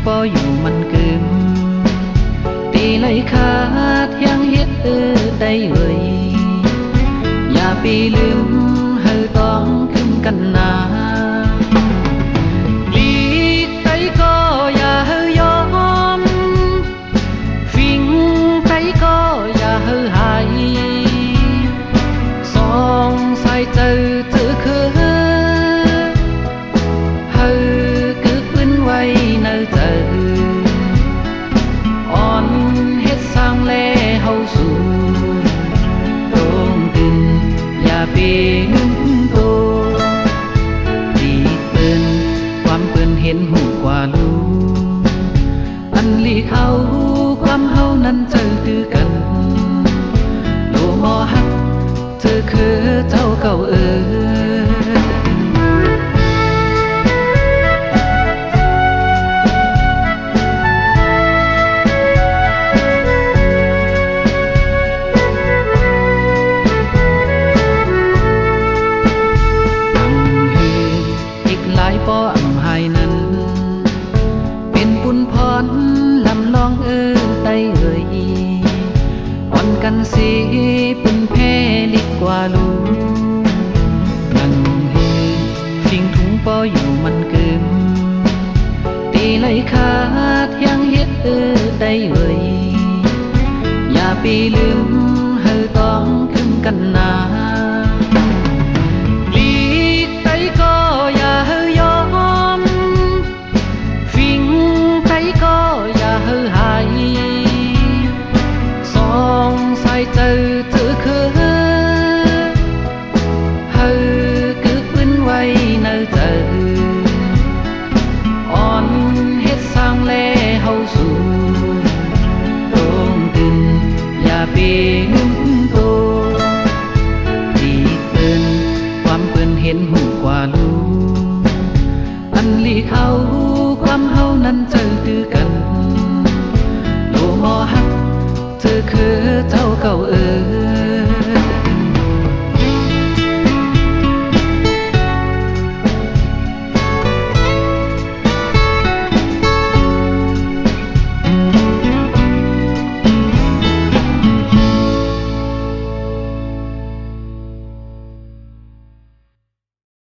ปออยู่มันกึมตีเลยขาดยังเฮ็ดได้เอ่ยอย่าไปลืมเฮาต้องคึมกันนาลีกไปก็อย่าเฮายอมฟิงไปก็อย่าเฮาหายสองสายเจอคือเฮาcứ quên quay nơi giờ on hết sang lê hậu sùn tôn tìnhอย่าไปนึกตัวดีเปิ้นความเปิ้นเห็นหูกว่าลูอันลีเขาความเฮานั้นเจอคือกันโลมอฮักเธอคือเจ้าเก่าปออำไห้นั้นเป็นปุญพรลำลองได้เอ่ยอ่อนกันสิปุญแพ้ลิกกว่าลูนั่งเฮฟิงถุงปออยู่มันกึมตีเลยขาดยังเฮ็ดได้เอ่ยอย่าไปลืมเฮาต้องคึมกันนาเจอคือเฮาcứ quên quay nơi giờ on hết sang lê hậu sùn tôn tìnhอย่าไปนึกตัวดีเปิ้นความเปิ้นเห็นหูกว่าลูอันลีเขาความเฮานั้นเจอ